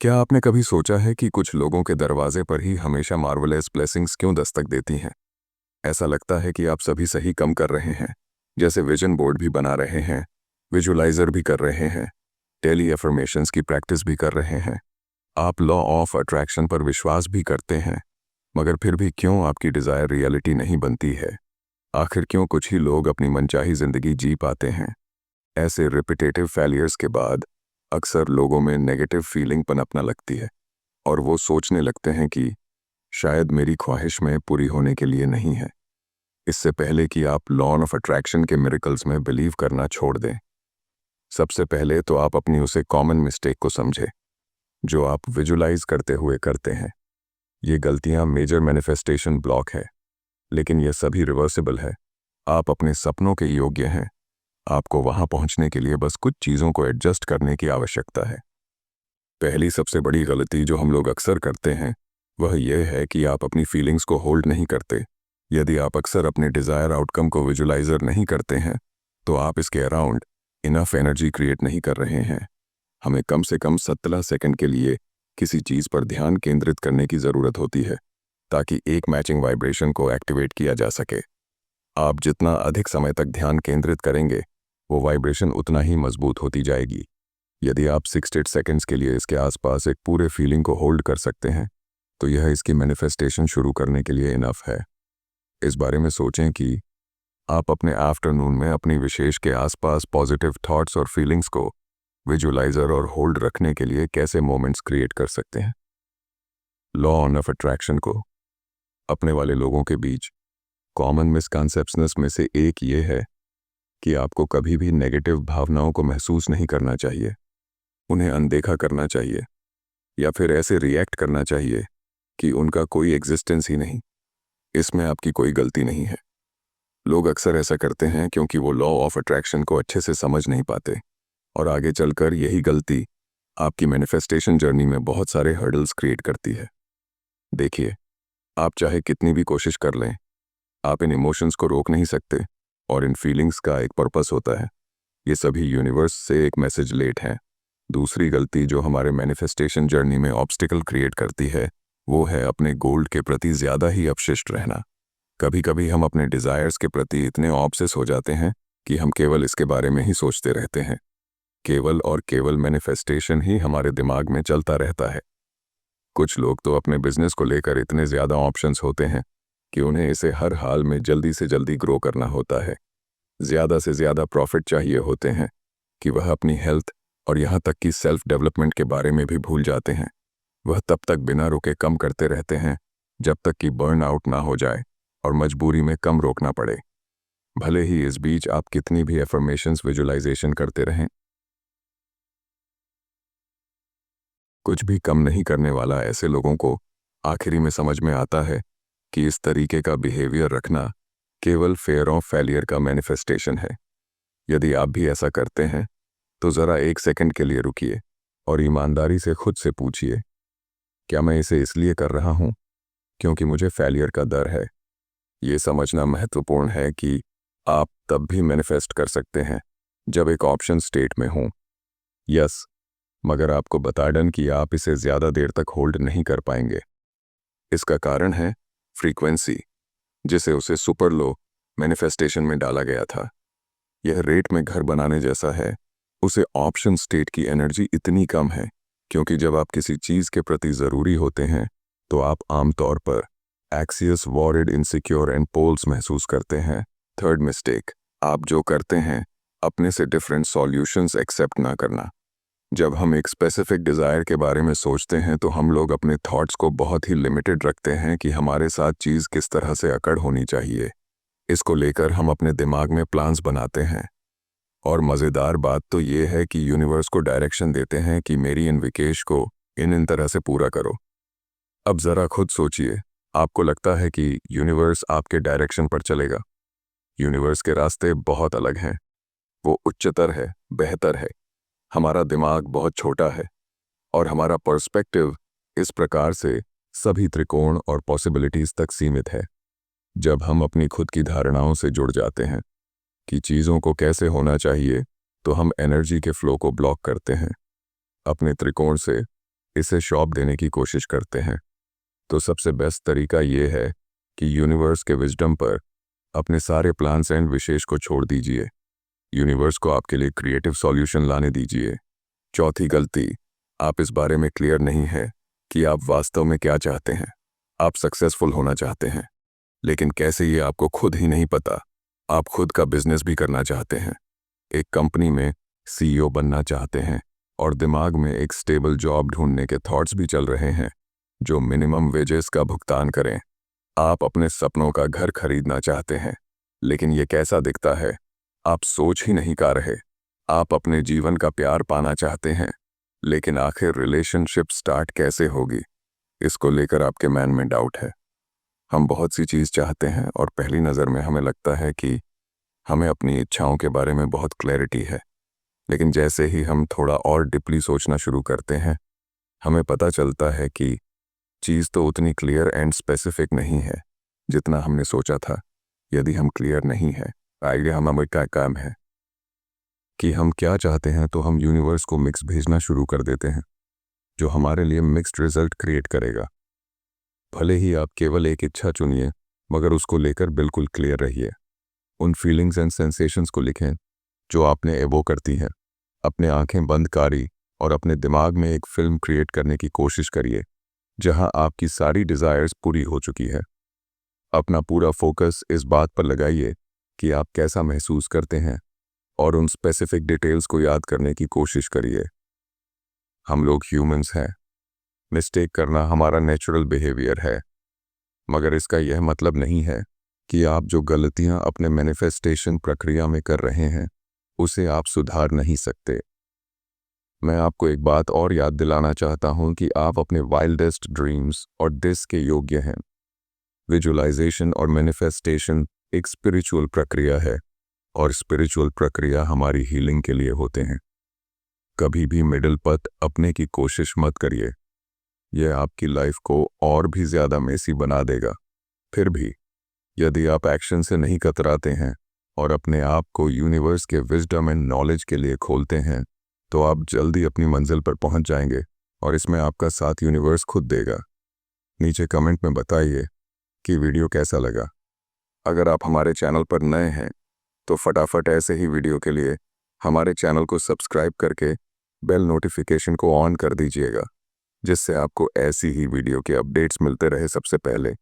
क्या आपने कभी सोचा है कि कुछ लोगों के दरवाजे पर ही हमेशा मार्वलेस ब्लेसिंग्स क्यों दस्तक देती हैं? ऐसा लगता है कि आप सभी सही कम कर रहे हैं, जैसे विजन बोर्ड भी बना रहे हैं, विजुअलाइजर भी कर रहे हैं, डेली अफर्मेशंस की प्रैक्टिस भी कर रहे हैं, आप लॉ ऑफ अट्रैक्शन पर विश्वास भी करते हैं, मगर फिर भी क्यों आपकी डिज़ायर रियलिटी नहीं बनती है? आखिर क्यों कुछ ही लोग अपनी मनचाही ज़िंदगी जी पाते हैं? ऐसे रिपीटेटिव फेलियर्स के बाद अक्सर लोगों में नेगेटिव फीलिंग पनपना लगती है और वो सोचने लगते हैं कि शायद मेरी ख्वाहिश में पूरी होने के लिए नहीं है। इससे पहले कि आप लॉ ऑफ अट्रैक्शन के मिरेकल्स में बिलीव करना छोड़ दें, सबसे पहले तो आप अपनी उसे कॉमन मिस्टेक को समझें जो आप विजुलाइज करते हुए करते हैं। ये गलतियां मेजर मैनिफेस्टेशन ब्लॉक है, लेकिन यह सभी रिवर्सिबल है। आप अपने सपनों के योग्य हैं। आपको वहां पहुंचने के लिए बस कुछ चीज़ों को एडजस्ट करने की आवश्यकता है। पहली सबसे बड़ी गलती जो हम लोग अक्सर करते हैं वह यह है कि आप अपनी फीलिंग्स को होल्ड नहीं करते। यदि आप अक्सर अपने डिज़ायर आउटकम को विजुलाइजर नहीं करते हैं तो आप इसके अराउंड इनफ एनर्जी क्रिएट नहीं कर रहे हैं। हमें कम से कम 17 सेकंड के लिए किसी चीज़ पर ध्यान केंद्रित करने की ज़रूरत होती है ताकि एक मैचिंग वाइब्रेशन को एक्टिवेट किया जा सके। आप जितना अधिक समय तक ध्यान केंद्रित करेंगे वो वाइब्रेशन उतना ही मजबूत होती जाएगी। यदि आप 68 सेकंड्स के लिए इसके आसपास एक पूरे फीलिंग को होल्ड कर सकते हैं तो यह इसकी मैनिफेस्टेशन शुरू करने के लिए इनफ है। इस बारे में सोचें कि आप अपने आफ्टरनून में अपनी विशेष के आसपास पॉजिटिव थॉट्स और फीलिंग्स को विजुलाइजर और होल्ड रखने के लिए कैसे मोमेंट्स क्रिएट कर सकते हैं। लॉ ऑफ अट्रैक्शन को अपने वाले लोगों के बीच कॉमन मिसकंसेप्शंस में से एक ये है कि आपको कभी भी नेगेटिव भावनाओं को महसूस नहीं करना चाहिए, उन्हें अनदेखा करना चाहिए या फिर ऐसे रिएक्ट करना चाहिए कि उनका कोई एग्जिस्टेंस ही नहीं। इसमें आपकी कोई गलती नहीं है। लोग अक्सर ऐसा करते हैं क्योंकि वो लॉ ऑफ अट्रैक्शन को अच्छे से समझ नहीं पाते और आगे चलकर यही गलती आपकी मैनिफेस्टेशन जर्नी में बहुत सारे हर्डल्स क्रिएट करती है। देखिए, आप चाहे कितनी भी कोशिश कर लें, आप इन इमोशंस को रोक नहीं सकते और इन फीलिंग्स का एक पर्पस होता है। ये सभी यूनिवर्स से एक मैसेज लेट हैं। दूसरी गलती जो हमारे मैनिफेस्टेशन जर्नी में ऑब्स्टिकल क्रिएट करती है वो है अपने गोल्ड के प्रति ज़्यादा ही अपशिष्ट रहना। कभी कभी हम अपने डिज़ायर्स के प्रति इतने ऑब्सेस हो जाते हैं कि हम केवल इसके बारे में ही सोचते रहते हैं। केवल और केवल मैनिफेस्टेशन ही हमारे दिमाग में चलता रहता है। कुछ लोग तो अपने बिजनेस को लेकर इतने ज़्यादा ऑप्शंस होते हैं कि उन्हें इसे हर हाल में जल्दी से जल्दी ग्रो करना होता है। ज़्यादा से ज़्यादा प्रॉफिट चाहिए होते हैं कि वह अपनी हेल्थ और यहाँ तक कि सेल्फ डेवलपमेंट के बारे में भी भूल जाते हैं। वह तब तक बिना रुके कम करते रहते हैं जब तक कि बर्न आउट ना हो जाए और मजबूरी में कम रोकना पड़े। भले ही इस बीच आप कितनी भी एफर्मेशंस विजुलाइजेशन करते रहें, कुछ भी कम नहीं करने वाला। ऐसे लोगों को आखिरी में समझ में आता है कि इस तरीके का बिहेवियर रखना केवल फेयर ऑफ फेलियर का मैनिफेस्टेशन है। यदि आप भी ऐसा करते हैं तो ज़रा एक सेकंड के लिए रुकिए और ईमानदारी से खुद से पूछिए, क्या मैं इसे इसलिए कर रहा हूँ क्योंकि मुझे फेलियर का डर है? ये समझना महत्वपूर्ण है कि आप तब भी मैनिफेस्ट कर सकते हैं जब एक ऑप्शन स्टेट में हो, यस, मगर आपको बता डन कि आप इसे ज़्यादा देर तक होल्ड नहीं कर पाएंगे। इसका कारण है फ्रीक्वेंसी, जिसे उसे सुपर लो मैनिफेस्टेशन में डाला गया था। यह रेट में घर बनाने जैसा है। उसे ऑप्शन स्टेट की एनर्जी इतनी कम है क्योंकि जब आप किसी चीज़ के प्रति ज़रूरी होते हैं तो आप आमतौर पर एक्सियस वॉरिड इनसिक्योर एंड पोल्स महसूस करते हैं। थर्ड मिस्टेक, आप जो करते हैं अपने से डिफरेंट सॉल्यूशंस एक्सेप्ट ना करना। जब हम एक स्पेसिफिक डिज़ायर के बारे में सोचते हैं तो हम लोग अपने थॉट्स को बहुत ही लिमिटेड रखते हैं कि हमारे साथ चीज़ किस तरह से अकड़ होनी चाहिए। इसको लेकर हम अपने दिमाग में प्लान्स बनाते हैं और मज़ेदार बात तो ये है कि यूनिवर्स को डायरेक्शन देते हैं कि मेरी इन विकेश को इन तरह से पूरा करो। अब ज़रा खुद सोचिए, आपको लगता है कि यूनिवर्स आपके डायरेक्शन पर चलेगा? यूनिवर्स के रास्ते बहुत अलग हैं। वो उच्चतर है, बेहतर है। हमारा दिमाग बहुत छोटा है और हमारा पर्सपेक्टिव इस प्रकार से सभी त्रिकोण और पॉसिबिलिटीज़ तक सीमित है। जब हम अपनी खुद की धारणाओं से जुड़ जाते हैं कि चीज़ों को कैसे होना चाहिए तो हम एनर्जी के फ्लो को ब्लॉक करते हैं। अपने त्रिकोण से इसे शॉप देने की कोशिश करते हैं। तो सबसे बेस्ट तरीका ये है कि यूनिवर्स के विजडम पर अपने सारे प्लान्स एंड विशेष को छोड़ दीजिए। यूनिवर्स को आपके लिए क्रिएटिव सॉल्यूशन लाने दीजिए। चौथी गलती, आप इस बारे में क्लियर नहीं है कि आप वास्तव में क्या चाहते हैं। आप सक्सेसफुल होना चाहते हैं, लेकिन कैसे ये आपको खुद ही नहीं पता। आप खुद का बिजनेस भी करना चाहते हैं, एक कंपनी में सीईओ बनना चाहते हैं और दिमाग में एक स्टेबल जॉब ढूंढने के थॉट्स भी चल रहे हैं जो मिनिमम वेजेस का भुगतान करें। आप अपने सपनों का घर खरीदना चाहते हैं, लेकिन ये कैसा दिखता है आप सोच ही नहीं पा रहे। आप अपने जीवन का प्यार पाना चाहते हैं, लेकिन आखिर रिलेशनशिप स्टार्ट कैसे होगी, इसको लेकर आपके मन में डाउट है। हम बहुत सी चीज़ चाहते हैं और पहली नज़र में हमें लगता है कि हमें अपनी इच्छाओं के बारे में बहुत क्लैरिटी है, लेकिन जैसे ही हम थोड़ा और डीपली सोचना शुरू करते हैं, हमें पता चलता है कि चीज़ तो उतनी क्लियर एंड स्पेसिफिक नहीं है जितना हमने सोचा था। यदि हम क्लियर नहीं है आइडिया हमें क्या काम है कि हम क्या चाहते हैं, तो हम यूनिवर्स को मिक्स भेजना शुरू कर देते हैं जो हमारे लिए मिक्स्ड रिजल्ट क्रिएट करेगा। भले ही आप केवल एक इच्छा चुनिए, मगर उसको लेकर बिल्कुल क्लियर रहिए। उन फीलिंग्स एंड सेंसेशंस को लिखें जो आपने एवो करती हैं। अपने आंखें बंद करी और अपने दिमाग में एक फिल्म क्रिएट करने की कोशिश करिए जहां आपकी सारी डिज़ायर्स पूरी हो चुकी है। अपना पूरा फोकस इस बात पर लगाइए कि आप कैसा महसूस करते हैं और उन स्पेसिफिक डिटेल्स को याद करने की कोशिश करिए। हम लोग ह्यूमंस हैं, मिस्टेक करना हमारा नेचुरल बिहेवियर है, मगर इसका यह मतलब नहीं है कि आप जो गलतियां अपने मैनिफेस्टेशन प्रक्रिया में कर रहे हैं उसे आप सुधार नहीं सकते। मैं आपको एक बात और याद दिलाना चाहता हूं कि आप अपने वाइल्डेस्ट ड्रीम्स और दिस के योग्य हैं। विजुअलाइजेशन और मैनिफेस्टेशन एक स्पिरिचुअल प्रक्रिया है और स्पिरिचुअल प्रक्रिया हमारी हीलिंग के लिए होते हैं। कभी भी मिडिल पथ अपने की कोशिश मत करिए, यह आपकी लाइफ को और भी ज़्यादा मेसी बना देगा। फिर भी यदि आप एक्शन से नहीं कतराते हैं और अपने आप को यूनिवर्स के विजडम एंड नॉलेज के लिए खोलते हैं, तो आप जल्दी अपनी मंजिल पर पहुंच जाएंगे और इसमें आपका साथ यूनिवर्स खुद देगा। नीचे कमेंट में बताइए कि वीडियो कैसा लगा। अगर आप हमारे चैनल पर नए हैं तो फटाफट ऐसे ही वीडियो के लिए हमारे चैनल को सब्सक्राइब करके बेल नोटिफिकेशन को ऑन कर दीजिएगा, जिससे आपको ऐसी ही वीडियो के अपडेट्स मिलते रहे सबसे पहले।